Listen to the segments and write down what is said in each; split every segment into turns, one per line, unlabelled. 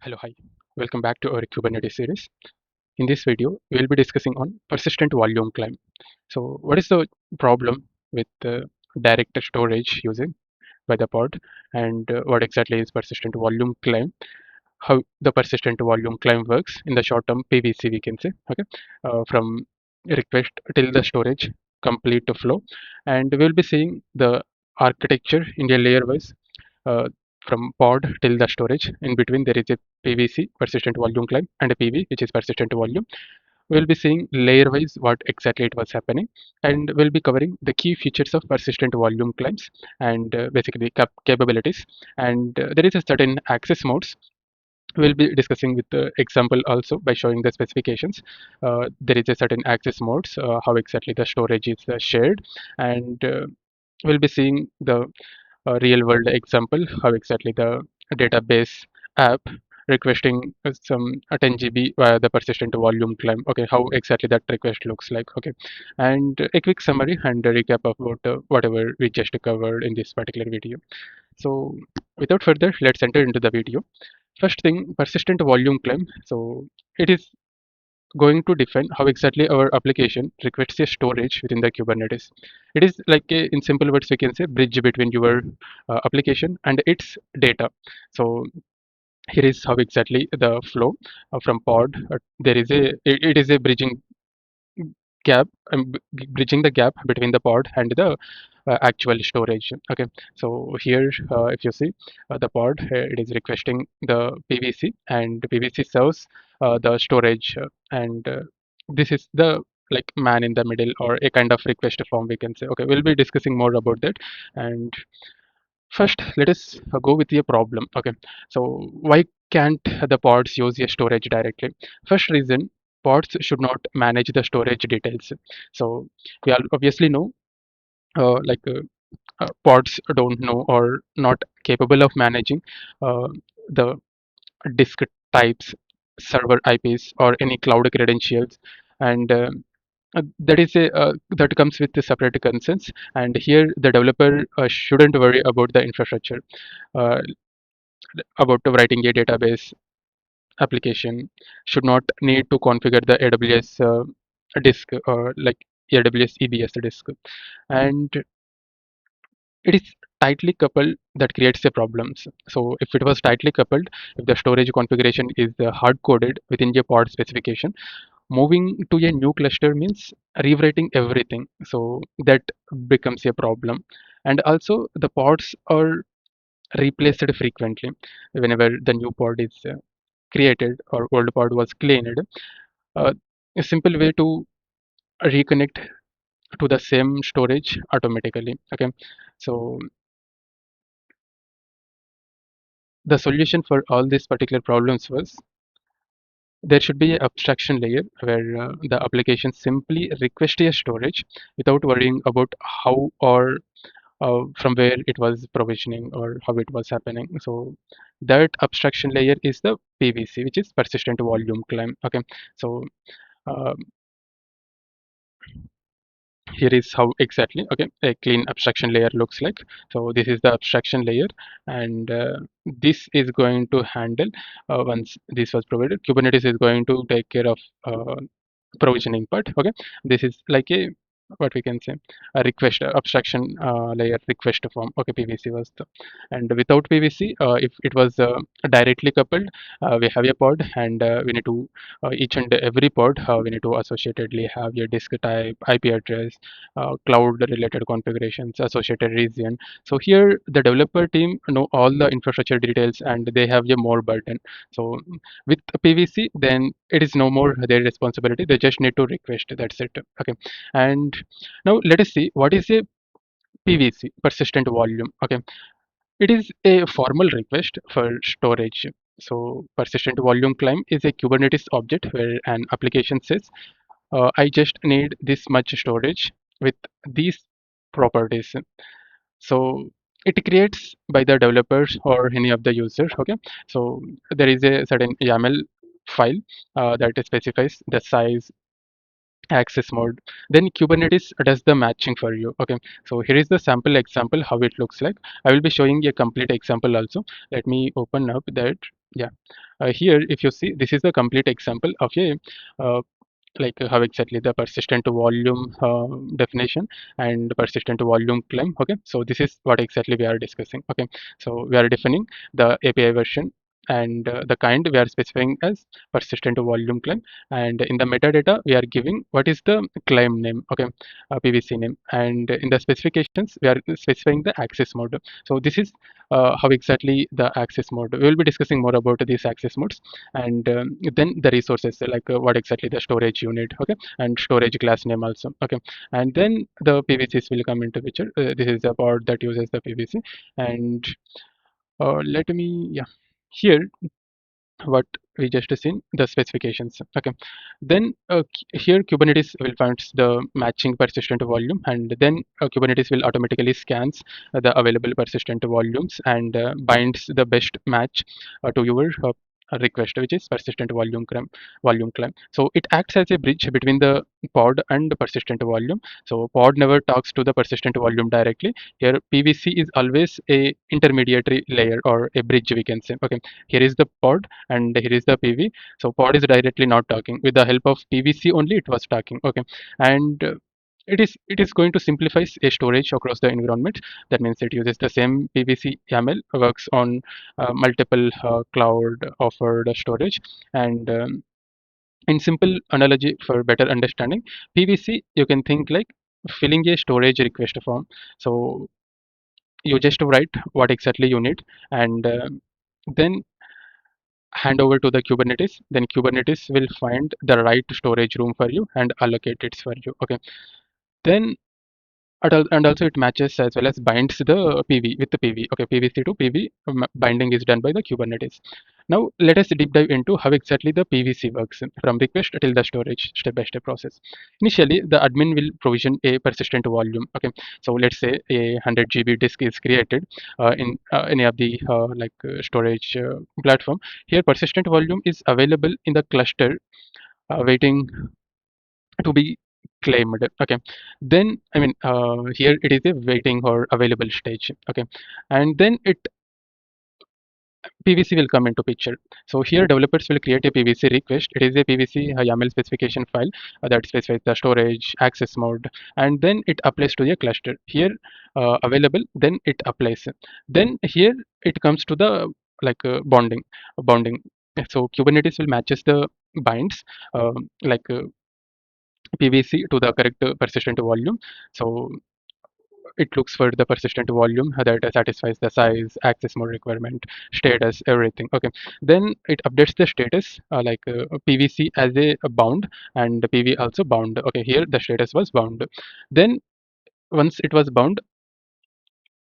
Hello, hi. Welcome back to our Kubernetes series. In this video, we will be discussing on persistent volume climb. So, what is the problem with direct storage using by the pod, and what exactly is persistent volume climb? How the persistent volume climb works in the short term PVC, we can say. Okay, from request till the storage complete to flow, and we'll be seeing the architecture in a layer wise uh, from pod till the storage. In between, there is a PVC, persistent volume climb, and a PV, which is persistent volume. We'll be seeing layer wise what exactly it was happening, and we'll be covering the key features of persistent volume climbs and basically capabilities. And there is a certain access modes. We'll be discussing with the example also by showing the specifications. There is a certain access modes, how exactly the storage is shared, and we'll be seeing the real world example, how exactly the database app requesting some 10 GB via the persistent volume climb. Okay, how exactly that request looks like. Okay, and a quick summary and a recap about whatever we just covered in this particular video. So without further, let's enter into the video. First thing, persistent volume climb. So it is going to define how exactly our application requests a storage within the Kubernetes. It is like in simple words, we can say bridge between your application and its data. So here is how exactly the flow from pod. There is it is a bridging gap, bridging the gap between the pod and the actual storage. Okay, so here if you see the pod, it is requesting the PVC, and PVC serves the storage, and this is the like man in the middle, or a kind of request form, we can say. Okay, we'll be discussing more about that. And first, let us go with a problem. Okay, so why can't the pods use a storage directly? First reason, pods should not manage the storage details. So we all obviously know, pods don't know or not capable of managing the disk types, server IPs, or any cloud credentials, and that is a that comes with the separate concerns. And here the developer shouldn't worry about the infrastructure, uh, about writing a database application, should not need to configure the AWS disk, or like AWS EBS disk. And it is tightly coupled that creates the problems. So if it was tightly coupled, if the storage configuration is hard coded within your pod specification, moving to a new cluster means rewriting everything. So that becomes a problem. And also the pods are replaced frequently. Whenever the new pod is created or old pod was cleaned, uh, a simple way to reconnect to the same storage automatically. Okay, so the solution for all these particular problems was there should be an abstraction layer where the application simply requests a storage without worrying about how or from where it was provisioning or how it was happening. So that abstraction layer is the PVC, which is persistent volume climb. Okay, so uh, here is how exactly, okay, a clean abstraction layer looks like. So this is the abstraction layer, and this is going to handle, once this was provided, Kubernetes is going to take care of provisioning part. Okay, this is like a, what we can say, a request abstraction layer request form. Okay, PVC was the, and without PVC, if it was directly coupled, we have a pod, and we need to each and every pod, we need to associatedly have your disk type, IP address, cloud related configurations, associated region. So here the developer team know all the infrastructure details, and they have a more burden. So with PVC, then it is no more their responsibility. They just need to request. That's it. Okay. And now let us see what is a PVC, persistent volume. Okay. It is a formal request for storage. So persistent volume climb is a Kubernetes object where an application says, I just need this much storage with these properties. So it creates by the developers or any of the users. Okay, so there is a certain YAML file that specifies the size, access mode. Then Kubernetes does the matching for you. Okay, so here is the sample example how it looks like. I will be showing a complete example also. Let me open up that. Yeah. Here, if you see, this is a complete example of a uh, how exactly the persistent volume definition and persistent volume claim. Okay, so this is what exactly we are discussing. Okay, so we are defining the API version, and the kind we are specifying as persistent volume claim, and in the metadata we are giving what is the claim name. Okay, PVC name, and in the specifications we are specifying the access mode. So this is how exactly the access mode. We will be discussing more about these access modes, and then the resources, what exactly the storage unit. Okay, and storage class name also. Okay, and then the PVCs will come into picture. This is a pod that uses the PVC, and let me, yeah, here what we just seen the specifications. Okay, then here Kubernetes will find the matching persistent volume, and then Kubernetes will automatically scans the available persistent volumes and binds the best match to your request, which is persistent volume claim. So it acts as a bridge between the pod and the persistent volume. So pod never talks to the persistent volume directly. Here PVC is always a intermediary layer or a bridge, we can say. Okay, here is the pod and here is the PV. So pod is directly not talking. With the help of PVC only, it was talking. Okay, and it is going to simplify a storage across the environment. That means it uses the same PVC YAML, works on multiple cloud offered storage, and in simple analogy for better understanding, PVC you can think like filling a storage request form. So you just write what exactly you need, and then hand over to the Kubernetes. Then Kubernetes will find the right storage room for you and allocate it for you. Okay. Then and also it matches as well as binds the PV with the PV. Okay, PVC to PV binding is done by the Kubernetes. Now let us deep dive into how exactly the PVC works from request till the storage step by step process. Initially, the admin will provision a persistent volume. Okay, so let's say a 100 GB disk is created in any of the storage platform. Here, persistent volume is available in the cluster waiting to be claimed. Okay, then here it is a waiting or available stage. Okay, and then it PVC will come into picture. So here developers will create a PVC request. It is a PVC YAML specification file that specifies the storage access mode, and then it applies to the cluster. Here available, then it applies. Then here it comes to the bonding. So Kubernetes will matches the binds like PVC to the correct persistent volume. So it looks for the persistent volume that satisfies the size, access mode requirement, status, everything. Okay, then it updates the status PVC as a bound and PV also bound. Okay, here the status was bound. Then once it was bound,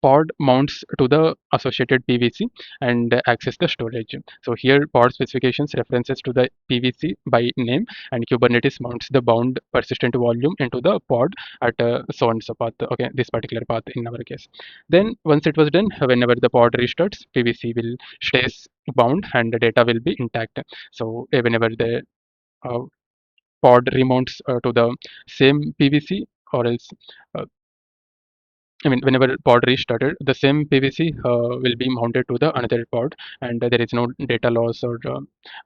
pod mounts to the associated PVC and access the storage. So here pod specifications references to the PVC by name, and Kubernetes mounts the bound persistent volume into the pod at so and so path. Okay, this particular path in our case. Then once it was done, whenever the pod restarts, PVC will stays bound and the data will be intact. So whenever the uh, pod remounts to the same PVC, or else uh, whenever pod restarted, the same PVC will be mounted to the another pod, and there is no data loss or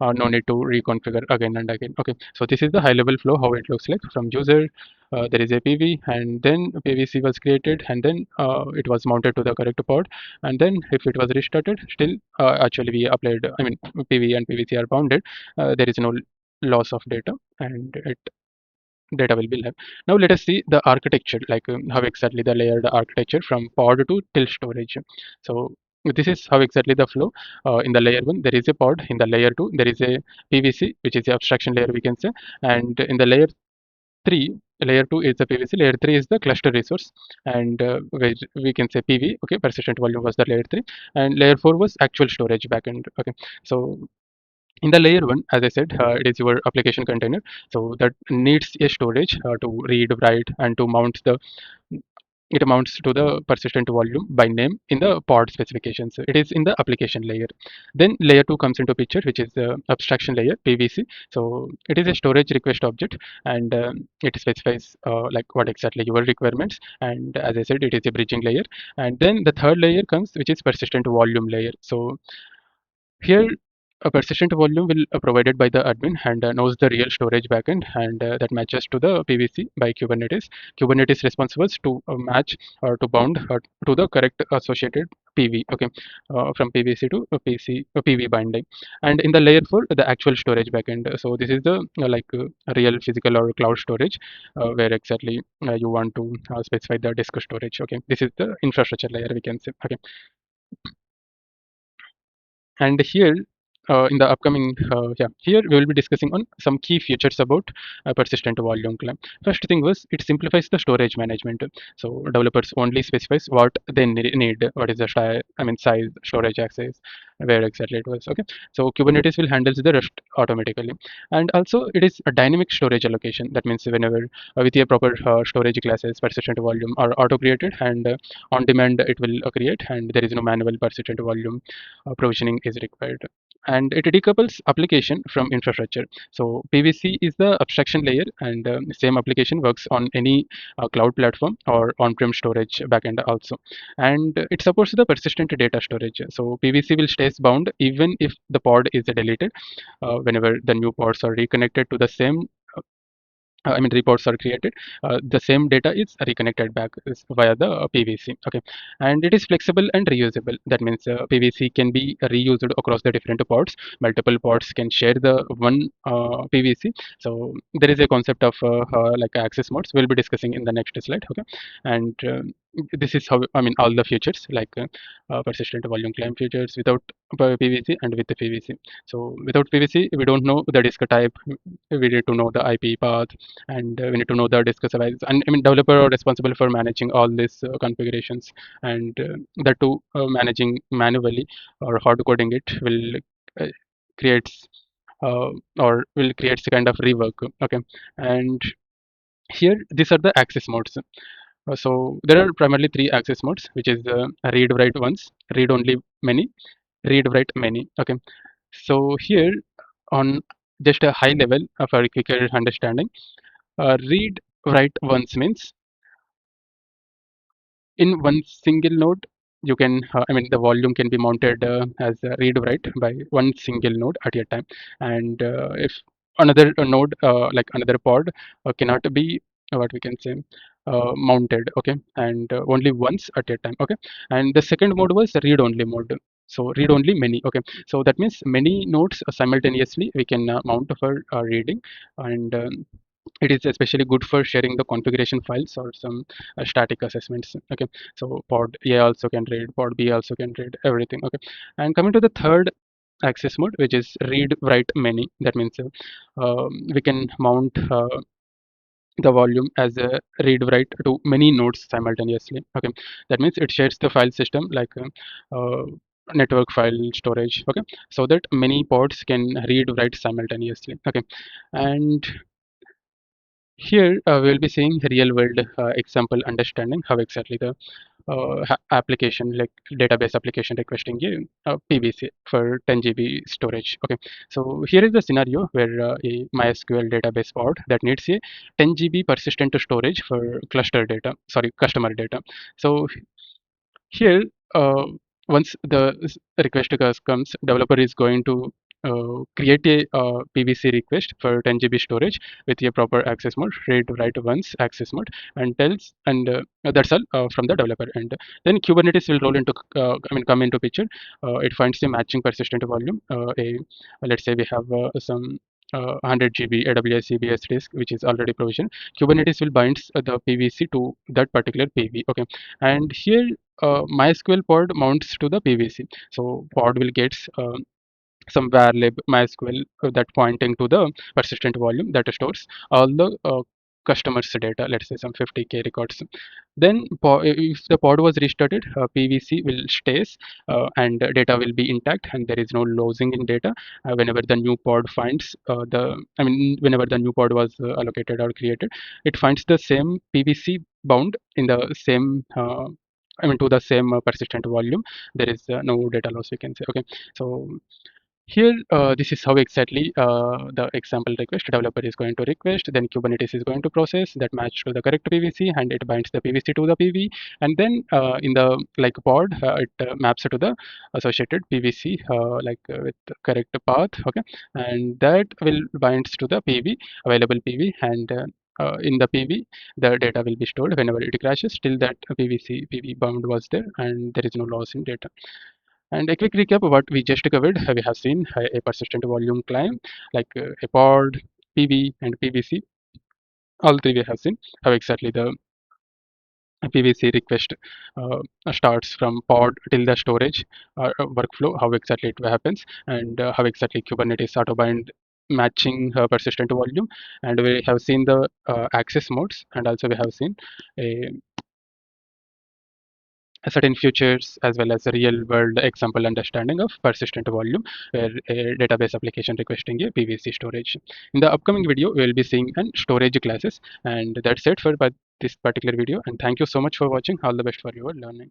no need to reconfigure again and again. Okay, so this is the high level flow how it looks like from user. There is a PV, and then PVC was created, and then it was mounted to the correct pod, and then if it was restarted, still actually we applied. PV and PVC are bounded. There is no loss of data, and it data will be left. Now let us see the architecture, how exactly the layered architecture from pod to till storage. So this is how exactly the flow. In the layer 1 there is a pod, in the layer 2 there is a PVC, which is the abstraction layer, we can say, and in the layer 3, layer 2 is the PVC, layer 3 is the cluster resource, and we can say PV. Okay, persistent volume was the layer 3, and layer 4 was actual storage backend. Okay, so in the layer 1, as I said, it is your application container, so that needs a storage to read, write, and to mount the it amounts to the persistent volume by name in the pod specifications. It is in the application layer. Then layer 2 comes into picture, which is the abstraction layer, PVC. So it is a storage request object, and it specifies what exactly your requirements, and as I said, it is a bridging layer. And then the third layer comes, which is persistent volume layer. So here a persistent volume will provided by the admin and knows the real storage backend, and that matches to the PVC by Kubernetes. Kubernetes responsible to match or to bound to the correct associated PV. Okay, from PVC to PV binding, and in the layer 4 the actual storage backend. So this is the real physical or cloud storage, where exactly you want to specify the disk storage. Okay, this is the infrastructure layer, we can say. Okay, and here in the upcoming here we will be discussing on some key features about persistent volume climb. First thing was, it simplifies the storage management. So developers only specifies what they need, what is the size, storage access, where exactly it was. Okay, so Kubernetes will handle the rest automatically. And also it is a dynamic storage allocation. That means whenever with your proper storage classes, persistent volume are auto created, and on demand it will create, and there is no manual persistent volume provisioning is required. And it decouples application from infrastructure. So PVC is the abstraction layer, and same application works on any cloud platform or on-prem storage backend also. And it supports the persistent data storage. So PVC will stays bound even if the pod is deleted. Whenever the new pods are reconnected to the same reports are created, the same data is reconnected back via the PVC. Okay, and it is flexible and reusable. That means PVC can be reused across the different pods. Multiple pods can share the one PVC. So there is a concept of like access modes. We'll be discussing in the next slide. Okay, and this is how all the features like persistent volume claim features without PVC and with the PVC. So without PVC, we don't know the disk type. We need to know the IP path, and we need to know the disk size. And developer are responsible for managing all these configurations, and that too managing manually or hard coding it will uh, creates or will creates a kind of rework. Okay, and here these are the access modes. So there are primarily three access modes, which is read write once, read only many, read write many. Okay, so here on just a high level of a quicker understanding, read write once means in one single node you can the volume can be mounted as a read write by one single node at a time. And if another node like another pod cannot be what we can say mounted. Okay, and only once at a time. Okay, and the second mode was read only mode. So read only many. Okay, so that means many nodes simultaneously we can mount for reading. And it is especially good for sharing the configuration files or some static assessments. Okay, so pod A also can read, pod B also can read everything. Okay, and coming to the third access mode, which is read write many. That means we can mount the volume as a read write to many nodes simultaneously. Okay, that means it shares the file system like network file storage. Okay, so that many pods can read write simultaneously. Okay, and here we'll be seeing real world example understanding how exactly the application like database application requesting a PVC for 10 GB storage. Okay, so here is the scenario where a MySQL database pod that needs a 10 GB persistent storage for customer data. So here, once the request comes, developer is going to create a PVC request for 10 GB storage with a proper access mode, read write once access mode, and tells, and that's all from the developer. And then Kubernetes will roll into, come into picture. It finds the matching persistent volume. Let's say we have some 100 GB AWS CBS disk, which is already provisioned. Kubernetes will bind the PVC to that particular PV. Okay, and here MySQL pod mounts to the PVC. So pod will get some varlib MySQL that pointing to the persistent volume that stores all the customers data, let's say some 50K records. Then if the pod was restarted, PVC will stays and data will be intact, and there is no losing in data whenever the new pod finds whenever the new pod was allocated or created, it finds the same PVC bound in the same to the same persistent volume. There is no data loss, we can say. Okay, so Here, this is how exactly the example request developer is going to request. Then Kubernetes is going to process that match to the correct PVC, and it binds the PVC to the PV. And then in the like pod, it maps it to the associated PVC with the correct path. Okay, and that will binds to the PV available PV, and in the PV, the data will be stored whenever it crashes. Till that PV bound was there, and there is no loss in data. And a quick recap of what we just covered. We have seen a persistent volume climb, a pod, PV, and PVC. All three we have seen how exactly the PVC request starts from pod till the storage workflow, how exactly it happens, and how exactly Kubernetes auto-bind matching persistent volume. And we have seen the access modes, and also we have seen a certain features as well as a real world example understanding of persistent volume where a database application requesting a PVC storage. In the upcoming video, we will be seeing an storage classes, and that's it for this particular video. And thank you so much for watching. All the best for your learning.